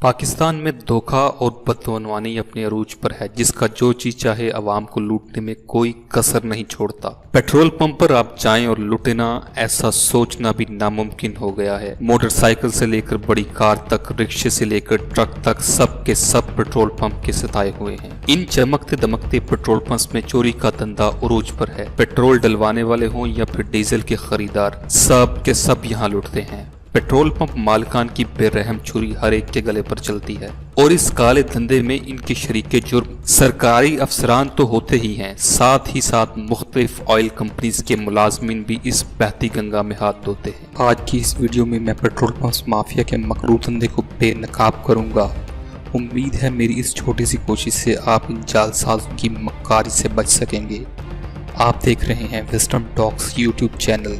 पाकिस्तान में धोखा और बदअनवानी अपने अरूज पर है, जिसका जो चीज चाहे आवाम को लूटने में कोई कसर नहीं छोड़ता। पेट्रोल पंप पर आप जाएं और लूटे ना, ऐसा सोचना भी नामुमकिन हो गया है। मोटरसाइकिल से लेकर बड़ी कार तक, रिक्शे से लेकर ट्रक तक, सब के सब पेट्रोल पंप के सताए हुए हैं। इन चमकते दमकते पेट्रोल पंप में चोरी का धंधा उरूज पर है। पेट्रोल डलवाने वाले हों या फिर डीजल के खरीदार, सब के सब यहाँ लुटते हैं। पेट्रोल पंप मालिकान की बेरहम छुरी हर एक के गले पर चलती है और इस काले धंधे में इनके शरीके जुर्म सरकारी अफसरान तो होते ही हैं, साथ ही साथ मुख्तलिफ ऑयल कंपनीज के मुलाजमीन भी इस बहती गंगा में हाथ धोते हैं। आज की इस वीडियो में मैं पेट्रोल पंप माफिया के मकरू धंधे को बेनकाब करूंगा। उम्मीद है मेरी इस छोटी सी कोशिश से आप इन जालसाजों की मक्कारी से बच सकेंगे। आप देख रहे हैं विजडम टॉक्स यूट्यूब चैनल।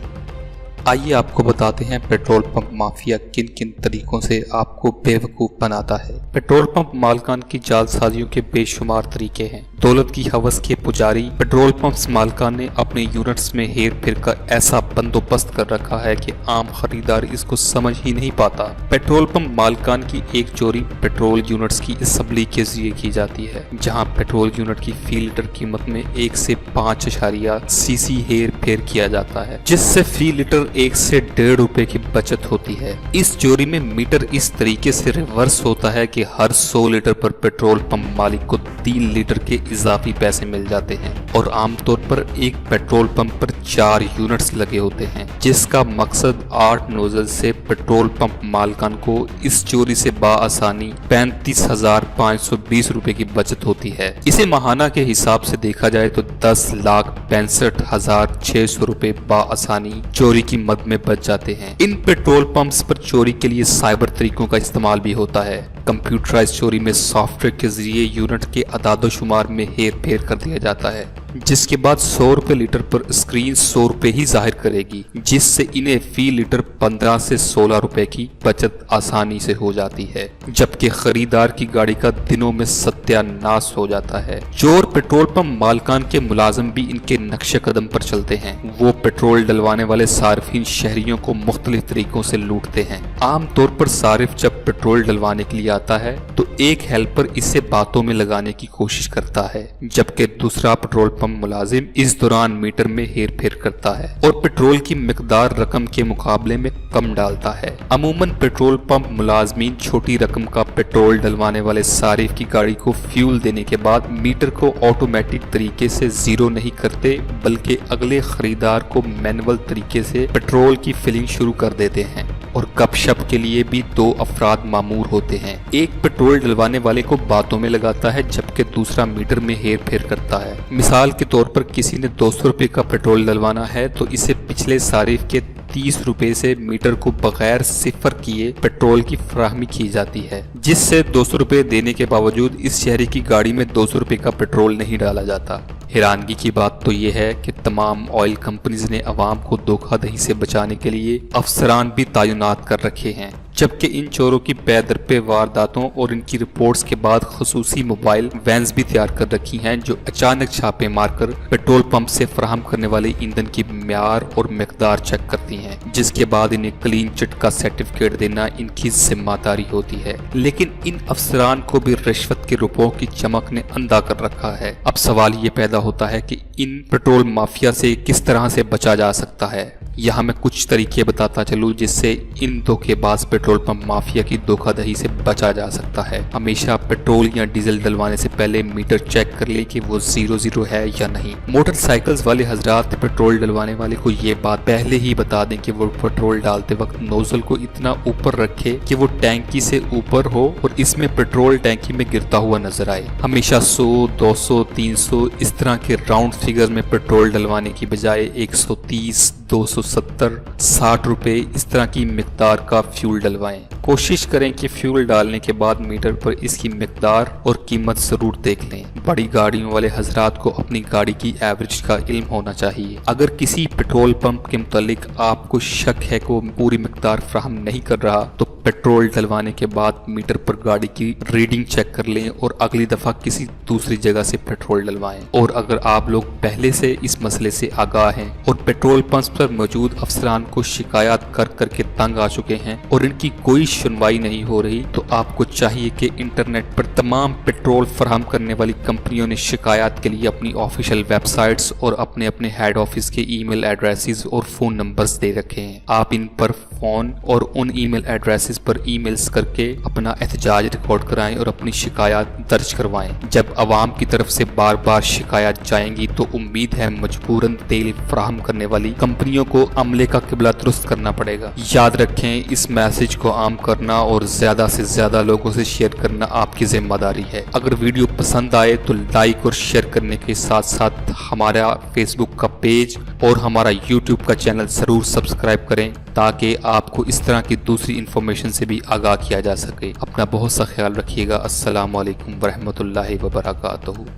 आइए आपको बताते हैं पेट्रोल पंप माफिया किन किन तरीकों से आपको बेवकूफ बनाता है। पेट्रोल पंप मालिकान की जालसाजियों के बेशुमार तरीके हैं। दौलत की हवस के पुजारी पेट्रोल पंप मालिकान ने अपने यूनिट्स में हेर फेर का ऐसा बंदोबस्त कर रखा है कि आम खरीदार इसको समझ ही नहीं पाता। पेट्रोल पंप मालिकान की एक चोरी पेट्रोल यूनिट्स की असेंबली के जरिए की जाती है, जहां पेट्रोल यूनिट की फी लीटर कीमत में 1 से 5 सीसी हेर फेर किया जाता है, जिससे फी लीटर 1 से 1.5 रुपए की बचत होती है। इस चोरी में मीटर इस तरीके से रिवर्स होता है कि हर 100 लीटर पर पेट्रोल पंप मालिक को 3 लीटर के इजाफी पैसे मिल जाते हैं और आमतौर पर एक पेट्रोल पंप पर 4 यूनिट्स लगे होते हैं, जिसका मकसद 8 नोजल से पेट्रोल पंप मालिकान को इस चोरी से बाआसानी 35,520 रुपए की बचत होती है। इसे माहाना के हिसाब से देखा जाए तो 10,65,600 रुपए बाआसानी चोरी की मद में बच जाते हैं। इन पेट्रोल पंप्स पर चोरी के लिए साइबर तरीकों का इस्तेमाल भी होता है। कंप्यूटराइज चोरी में सॉफ्टवेयर के जरिए यूनिट के अदादोशुमार में हेर फेर कर दिया जाता है, जिसके बाद 100 रुपए लीटर पर स्क्रीन 100 रुपए ही जाहिर करेगी, जिससे इन्हें फी लीटर 15 से 16 रुपए की बचत आसानी से हो जाती है, जबकि खरीदार की गाड़ी का दिनों में सत्यानाश हो जाता है। चोर पेट्रोल पंप मालिकान के मुलाजिम भी इनके नक्शे कदम पर चलते हैं। वो पेट्रोल डलवाने वाले सार्फिन शहरियों को मुख्तलिफ तरीकों से लूटते हैं। आमतौर पर सारिफ जब पेट्रोल डलवाने के लिए आता है तो एक हेल्पर इसे बातों में लगाने की कोशिश करता है, जबकि दूसरा पेट्रोल पंप मुलाजिम इस दौरान मीटर में हेर फेर करता है और पेट्रोल की मिकदार रकम के मुकाबले में कम डालता है। अमूमन पेट्रोल पंप मुलाजमीन छोटी रकम का पेट्रोल डलवाने वाले सारिफ की गाड़ी को फ्यूल देने के बाद मीटर को ऑटोमेटिक तरीके से जीरो नहीं करते, बल्कि अगले खरीदार को मैनुअल तरीके से पेट्रोल की फिलिंग शुरू कर देते हैं। और गपशप के लिए भी 2 अफराद मामूर होते हैं। एक पेट्रोल डलवाने वाले को बातों में लगाता है, जबकि दूसरा मीटर में हेर फेर करता है। मिसाल के तौर पर किसी ने 200 रुपए का पेट्रोल डलवाना है तो इसे पिछले सारिफ के 30 रुपए से मीटर को बगैर सिफर किए पेट्रोल की फराहमी की जाती है, जिससे 200 रुपए देने के बावजूद इस शहरी की गाड़ी में 200 रुपए का पेट्रोल नहीं डाला जाता। हैरानगी की बात तो ये है कि तमाम ऑयल कंपनीज ने अवाम को धोखाधड़ी से बचाने के लिए अफसरान भी तैनात कर रखे हैं, जबकि इन चोरों की बेदरपे वारदातों और इनकी रिपोर्ट्स के बाद खसूसी मोबाइल वैन्स भी तैयार कर रखी हैं, जो अचानक छापे मारकर पेट्रोल पंप से फराहम करने वाले ईंधन की म्यार और मिकदार चेक करती हैं, जिसके बाद इन्हें क्लीन चिट का सर्टिफिकेट देना इनकी जिम्मेदारी होती है। लेकिन इन अफसरान को भी रिश्वत के रुपयों की चमक ने अंधा कर रखा है। अब सवाल ये पैदा होता है कि इन पेट्रोल माफिया से किस तरह से बचा जा सकता है। यहाँ मैं कुछ तरीके बताता चलूँ जिससे इन धोखेबाज पेट्रोल पंप माफिया की धोखाधड़ी से बचा जा सकता है। हमेशा पेट्रोल या डीजल डलवाने से पहले मीटर चेक कर ले कि वो 00 है या नहीं। मोटरसाइकिल्स वाले हजरात पेट्रोल डलवाने वाले को ये बात पहले ही बता दें कि वो पेट्रोल डालते वक्त नोजल को इतना ऊपर रखे कि वो टैंकी से ऊपर हो और इसमें पेट्रोल टैंकी में गिरता हुआ नजर आए। हमेशा 100, 200, 300 इस तरह के राउंड फिगर में पेट्रोल डलवाने की बजाय 130, 270, 60 रुपए इस तरह की मिकदार का फ्यूल डलवाएं। कोशिश करें कि फ्यूल डालने के बाद मीटर पर इसकी मिकदार और कीमत जरूर देख लें। बड़ी गाड़ियों वाले हजरात को अपनी गाड़ी की एवरेज का इल्म होना चाहिए। अगर किसी पेट्रोल पंप के मुतालिक आपको शक है कि वो पूरी मिकदार फराहम नहीं कर रहा तो पेट्रोल डलवाने के बाद मीटर पर गाड़ी की रीडिंग चेक कर लें और अगली दफा किसी दूसरी जगह से पेट्रोल डलवाएं। और अगर आप लोग पहले से इस मसले से आगाह हैं और पेट्रोल पंप पर मौजूद अफसरान को शिकायत कर करके तंग आ चुके हैं और इनकी कोई सुनवाई नहीं हो रही, तो आपको चाहिए कि इंटरनेट पर तमाम पेट्रोल फराहम करने वाली कंपनियों ने शिकायत के लिए अपनी ऑफिशियल वेबसाइट्स और अपने अपने हेड ऑफिस के ईमेल एड्रेसेस और फोन नंबर्स दे रखे हैं। आप इन पर फोन और उन ईमेल एड्रेसेस पर ईमेल्स करके अपना एहतजाज रिकॉर्ड कराएं और अपनी शिकायत दर्ज करवाएं। जब अवाम की तरफ से बार बार शिकायत जाएंगी तो उम्मीद है मजबूरन तेल फराहम करने वाली कंपनियों को अमले का किबला दुरुस्त करना पड़ेगा। याद रखें, इस मैसेज को आम करना और ज्यादा से ज्यादा लोगों से शेयर करना आपकी जिम्मेदारी है। अगर वीडियो पसंद आए तो लाइक और शेयर करने के साथ साथ हमारा फेसबुक का पेज और हमारा यूट्यूब का चैनल जरूर सब्सक्राइब करें ताकि आपको इस तरह की दूसरी इंफॉर्मेशन से भी आगाह किया जा सके। अपना बहुत सा ख्याल रखिएगा। अस्सलाम वालेकुम वरहमतुल्लाहि वबरकातुहू।